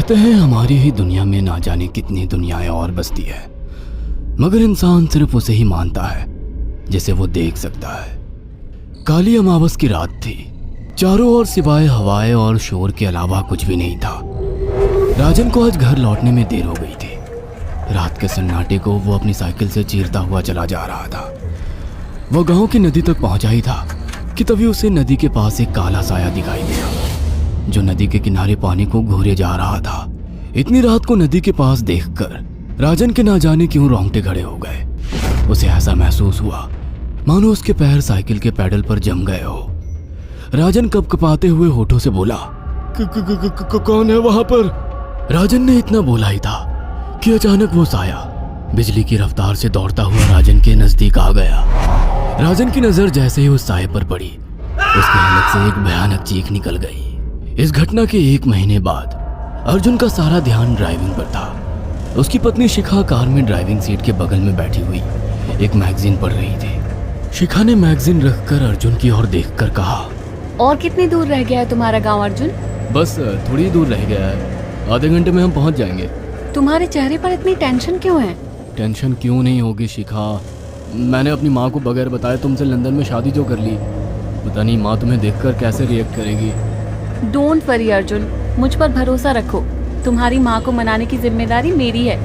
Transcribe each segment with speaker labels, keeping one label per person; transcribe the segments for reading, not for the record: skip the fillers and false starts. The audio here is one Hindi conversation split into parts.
Speaker 1: कहते हैं हमारी ही दुनिया में ना जाने कितनी दुनियाएं और बसती है, मगर इंसान सिर्फ उसे ही मानता है जिसे वो देख सकता है। काली अमावस की रात थी। चारों ओर सिवाय हवाएं और शोर के अलावा कुछ भी नहीं था। राजन को आज घर लौटने में देर हो गई थी। रात के सन्नाटे को वो अपनी साइकिल से चीरता हुआ चला जा रहा था। वो गांव की नदी तक पहुंचा ही था कि तभी उसे नदी के पास एक काला साया दिखाई दिया जो नदी के किनारे पानी को घूरे जा रहा था। इतनी रात को नदी के पास देखकर राजन के ना जाने क्यों रोंगटे खड़े हो गए। उसे ऐसा महसूस हुआ मानो उसके पैर साइकिल के पैडल पर जम गए हो। राजन कपकपाते हुए होठों से बोला, कौन है वहां पर? राजन ने इतना बोला ही था कि अचानक वो साया बिजली की रफ्तार से दौड़ता हुआ राजन के नजदीक आ गया। राजन की नजर जैसे ही उस साये पर पड़ी, उसके हलक से एक भयानक चीख निकल गई। इस घटना के 1 महीने बाद अर्जुन का सारा ध्यान ड्राइविंग पर था। उसकी पत्नी शिखा कार में ड्राइविंग सीट के बगल में बैठी हुई एक मैगजीन पढ़ रही थी। शिखा ने मैगजीन रखकर अर्जुन की ओर देखकर कहा,
Speaker 2: और कितनी दूर रह गया है तुम्हारा गांव अर्जुन?
Speaker 1: बस थोड़ी दूर रह गया है, आधे घंटे में हम पहुंच जाएंगे।
Speaker 2: तुम्हारे चेहरे पर इतनी टेंशन क्यों है?
Speaker 1: टेंशन क्यों नहीं होगी शिखा, मैंने अपनी माँ को बगैर बताए तुमसे लंदन में शादी जो कर ली। पता नहीं माँ तुम्हें देखकर कैसे रिएक्ट करेगी।
Speaker 2: डोंट वरी अर्जुन, मुझ पर भरोसा रखो। तुम्हारी माँ को मनाने की जिम्मेदारी मेरी है।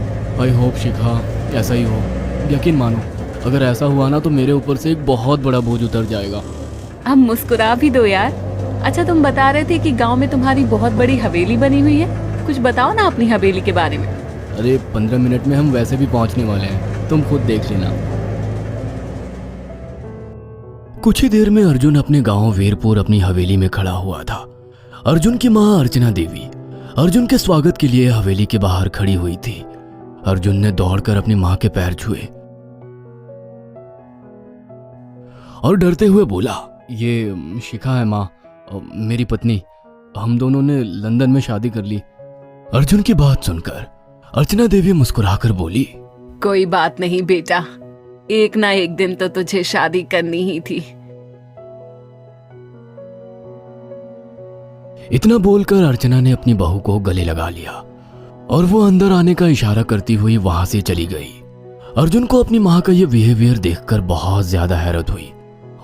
Speaker 1: आई होप शिखा ऐसा ही हो। यकीन मानो अगर ऐसा हुआ ना तो मेरे ऊपर से एक बहुत बड़ा बोझ उतर जाएगा।
Speaker 2: अब मुस्कुरा भी दो यार। अच्छा, तुम बता रहे थे कि गांव में तुम्हारी बहुत बड़ी हवेली बनी हुई है। कुछ बताओ ना अपनी हवेली के बारे में।
Speaker 1: अरे 15 मिनट में हम वैसे भी पहुंचने वाले हैं, तुम खुद देख लेना। कुछ ही देर में अर्जुन अपने गांव वीरपुर अपनी हवेली में खड़ा हुआ था। अर्जुन की मां अर्चना देवी अर्जुन के स्वागत के लिए हवेली के बाहर खड़ी हुई थी। अर्जुन ने दौड़कर अपनी मां के पैर छुए और डरते हुए बोला, ये शिखा है मां, मेरी पत्नी। हम दोनों ने लंदन में शादी कर ली। अर्जुन की बात सुनकर अर्चना देवी मुस्कुराकर बोली,
Speaker 2: कोई बात नहीं बेटा, एक ना एक दिन तो तुझे शादी करनी ही थी।
Speaker 1: इतना बोलकर अर्चना ने अपनी बहू को गले लगा लिया और वो अंदर आने का इशारा करती हुई वहां से चली गई। अर्जुन को अपनी माँ का ये बिहेवियर देखकर बहुत ज्यादा हैरत हुई।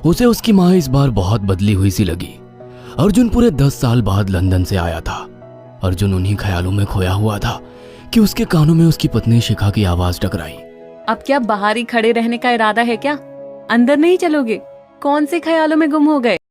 Speaker 1: उसे उसकी माँ इस बार बहुत बदली हुई सी लगी। अर्जुन पूरे 10 साल बाद लंदन से आया था। अर्जुन उन्हीं ख्यालों में खोया हुआ था कि उसके कानों में उसकी पत्नी शिखा की आवाज टकराई।
Speaker 2: अब क्या बाहर ही खड़े रहने का इरादा है क्या? अंदर नहीं चलोगे? कौन से ख्यालों में गुम हो गए?